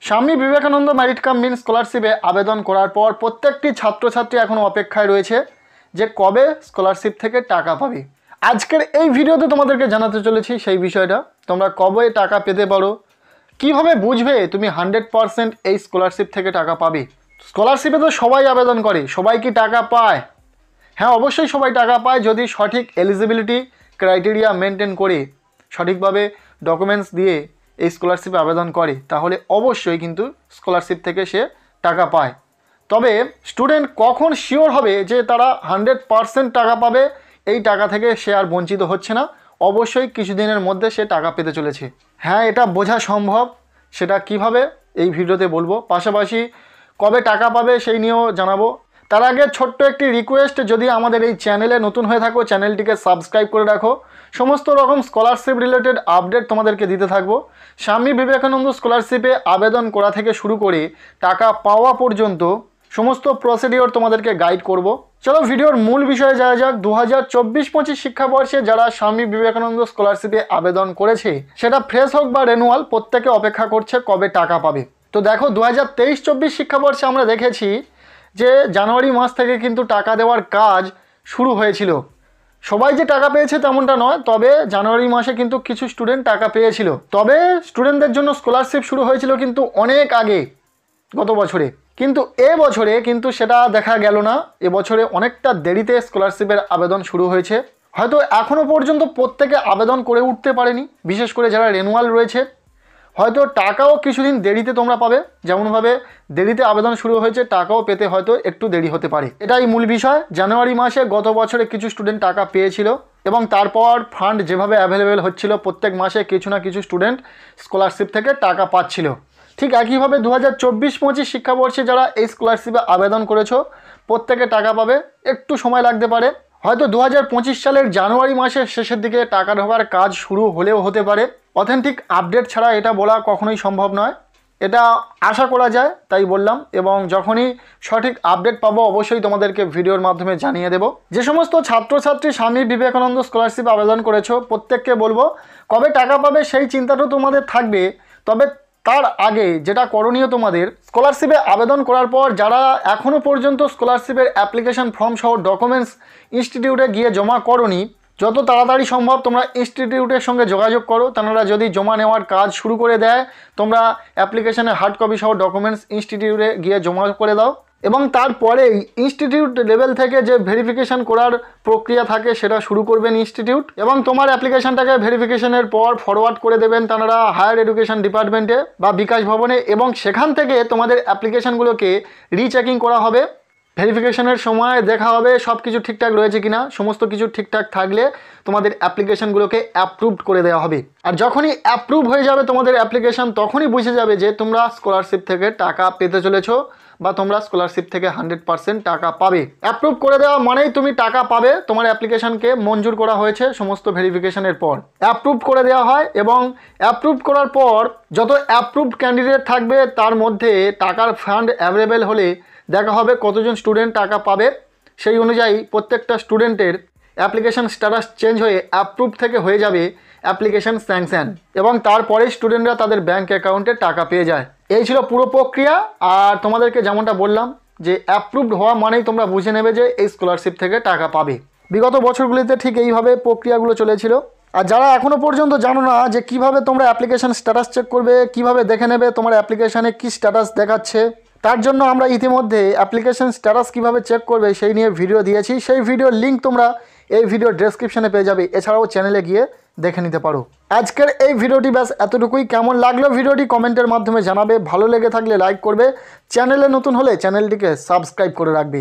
Swami Vivekananda merit cum মিন স্কলারশিপে আবেদন করার পর প্রত্যেকটি ছাত্রছাত্রী এখনও অপেক্ষায় রয়েছে যে কবে স্কলারশিপ থেকে টাকা পাবে। আজকের এই ভিডিওতে তোমাদেরকে জানাতে চলেছি সেই বিষয়টা, তোমরা কবে টাকা পেতে পারো, কিভাবে বুঝবে তুমি 100% এই স্কলারশিপ থেকে টাকা পাবে। স্কলারশিপে তো সবাই আবেদন করে, সবাই কি টাকা পায়? হ্যাঁ, অবশ্যই সবাই টাকা পায় যদি সঠিক এলিজিবিলিটি ক্রাইটেরিয়া মেনটেন করে সঠিকভাবে ডকুমেন্টস দিয়ে এই স্কলারশিপে আবেদন করে, তাহলে অবশ্যই কিন্তু স্কলারশিপ থেকে সে টাকা পায়। তবে স্টুডেন্ট কখন শিওর হবে যে তারা 100% টাকা পাবে, এই টাকা থেকে সে আর বঞ্চিত হচ্ছে না? অবশ্যই কিছুদিনের মধ্যে সে টাকা পেতে চলেছে। হ্যাঁ, এটা বোঝা সম্ভব। সেটা কিভাবে এই ভিডিওতে বলবো, পাশাপাশি কবে টাকা পাবে সেই নিয়েও জানাবো। তার আগে ছোট্ট একটি রিকোয়েস্ট, যদি আমাদের এই চ্যানেলে নতুন হয়ে থাকো চ্যানেলটিকে সাবস্ক্রাইব করে রাখো। সমস্ত রকম স্কলারশিপ রিলেটেড আপডেট তোমাদেরকে দিতে থাকবো। স্বামী বিবেকানন্দ স্কলারশিপে আবেদন করা থেকে শুরু করে টাকা পাওয়া পর্যন্ত সমস্ত প্রসিডিওর তোমাদেরকে গাইড করব। চলো ভিডিওর মূল বিষয়ে যাওয়া যাক। 2024-25 শিক্ষাবর্ষে যারা স্বামী বিবেকানন্দ স্কলারশিপে আবেদন করেছে, সেটা ফ্রেশ হোক বা রেনুয়াল, প্রত্যেকে অপেক্ষা করছে কবে টাকা পাবে। তো দেখো, 2023-24 শিক্ষাবর্ষে আমরা দেখেছি যে জানুয়ারি মাস থেকে কিন্তু টাকা দেওয়ার কাজ শুরু হয়েছিল। সবাই যে টাকা পেয়েছে তেমনটা নয়, তবে জানুয়ারি মাসে কিন্তু কিছু স্টুডেন্ট টাকা পেয়েছিল। তবে স্টুডেন্টদের জন্য স্কলারশিপ শুরু হয়েছিল কিন্তু অনেক আগে, গত বছরে। কিন্তু এবছরে কিন্তু সেটা দেখা গেল না। এবছরে অনেকটা দেরিতে স্কলারশিপের আবেদন শুরু হয়েছে। হয়তো এখনও পর্যন্ত প্রত্যেকে আবেদন করে উঠতে পারেনি, বিশেষ করে যারা রেনুয়াল রয়েছে। হয়তো টাকাও কিছুদিন দেরিতে তোমরা পাবে। যেমনভাবে দেরিতে আবেদন শুরু হয়েছে, টাকাও পেতে হয়তো একটু দেরি হতে পারে। এটাই মূল বিষয়। জানুয়ারি মাসে গত বছরে কিছু স্টুডেন্ট টাকা পেয়েছিল এবং তারপর ফান্ড যেভাবে অ্যাভেলেবেল হচ্ছিল, প্রত্যেক মাসে কিছু না কিছু স্টুডেন্ট স্কলারশিপ থেকে টাকা পাচ্ছিল। ঠিক একইভাবে 2024-25 শিক্ষাবর্ষে যারা এই স্কলারশিপে আবেদন করেছো, প্রত্যেকে টাকা পাবে। একটু সময় লাগতে পারে, হয়তো 2025 সালের জানুয়ারি মাসের শেষের দিকে টাকা ঢোকার কাজ শুরু হলেও হতে পারে। অথেন্টিক আপডেট ছাড়া এটা বলা কখনোই সম্ভব নয়, এটা আশা করা যায়, তাই বললাম। এবং যখনই সঠিক আপডেট পাবো অবশ্যই তোমাদেরকে ভিডিওর মাধ্যমে জানিয়ে দেব। যে সমস্ত ছাত্রছাত্রী স্বামী বিবেকানন্দ স্কলারশিপ আবেদন করেছো, প্রত্যেককে বলবো কবে টাকা পাবে সেই চিন্তাটাও তোমাদের থাকবে। তবে তার আগে যেটা করণীয়, তোমাদের স্কলারশিপে আবেদন করার পর যারা এখনও পর্যন্ত স্কলারশিপের অ্যাপ্লিকেশন ফর্ম সহ ডকুমেন্টস ইনস্টিটিউটে গিয়ে জমা করোনি, যত তাড়াতাড়ি সম্ভব তোমরা ইনস্টিটিউটের সঙ্গে যোগাযোগ করো। তারা যদি জমা নেওয়ার কাজ শুরু করে দেয়, তোমরা অ্যাপ্লিকেশনের হার্ড কপি সহ ডকুমেন্টস ইনস্টিটিউটে গিয়ে জমা করে দাও। এবং তারপরেই ইনস্টিটিউট লেভেল থেকে যে ভেরিফিকেশন করার প্রক্রিয়া থাকে সেটা শুরু করবেন ইনস্টিটিউট, এবং তোমার অ্যাপ্লিকেশনটাকে ভেরিফিকেশনের পর ফরওয়ার্ড করে দেবেন তারা হায়ার এডুকেশন ডিপার্টমেন্টে বা বিকাশ ভবনে, এবং সেখান থেকে তোমাদের অ্যাপ্লিকেশনগুলোকে রিচেকিং করা হবে। ভেরিফিকেশনের সময় দেখা হবে সব কিছু ঠিকঠাক রয়েছে কিনা। সমস্ত কিছু ঠিকঠাক থাকলে তোমাদের অ্যাপ্লিকেশনগুলোকে অ্যাপ্রুভড করে দেওয়া হবে। আর যখনই অ্যাপ্রুভ হয়ে যাবে তোমাদের অ্যাপ্লিকেশন, তখনই বুঝে যাবে যে তোমরা স্কলারশিপ থেকে টাকা পেতে চলেছো বা তোমরা স্কলারশিপ থেকে 100% টাকা পাবে। অ্যাপ্রুভ করে দেওয়া মানেই তুমি টাকা পাবে। তোমার অ্যাপ্লিকেশনকে মঞ্জুর করা হয়েছে সমস্ত ভেরিফিকেশনের পর, অ্যাপ্রুভ করে দেওয়া হয়। এবং অ্যাপ্রুভ করার পর যত অ্যাপ্রুভড ক্যান্ডিডেট থাকবে তার মধ্যে টাকার ফান্ড অ্যাভেলেবেল হলে দেখা হবে কতজন স্টুডেন্ট টাকা পাবে। সেই অনুযায়ী প্রত্যেকটা স্টুডেন্টের অ্যাপ্লিকেশন স্ট্যাটাস চেঞ্জ হয়ে অ্যাপ্রুভ থেকে হয়ে যাবে অ্যাপ্লিকেশন স্যাংশন, এবং তারপরে স্টুডেন্টরা তাদের ব্যাঙ্ক অ্যাকাউন্টে টাকা পেয়ে যায়। এই ছিল পুরো প্রক্রিয়া। আর তোমাদেরকে যেমনটা বললাম যে অ্যাপ্রুভড হওয়া মানেই তোমরা বুঝে নেবে যে এই স্কলারশিপ থেকে টাকা পাবে। বিগত বছরগুলিতে ঠিক এইভাবে প্রক্রিয়াগুলো চলেছিল। আর যারা এখনও পর্যন্ত জানো না যে কিভাবে তোমরা অ্যাপ্লিকেশন স্ট্যাটাস চেক করবে, কিভাবে দেখে নেবে তোমার অ্যাপ্লিকেশানে কী স্ট্যাটাস দেখাচ্ছে, তার জন্য আমরা ইতিমধ্যে অ্যাপ্লিকেশন স্ট্যাটাস কিভাবে চেক করবে সেই নিয়ে ভিডিও দিয়েছি। সেই ভিডিওর লিঙ্ক তোমরা এই ভিডিও ডেসক্রিপশনে পেয়ে যাবে। এছাড়াও চ্যানেলে গিয়ে দেখে নিতে পারো। আজকের এই ভিডিওটি ব্যাস এতটুকুই। কেমন লাগলো ভিডিওটি কমেন্টের মাধ্যমে জানাবে। ভালো লেগে থাকলে লাইক করবে, চ্যানেলে নতুন হলে চ্যানেলটিকে সাবস্ক্রাইব করে রাখবে।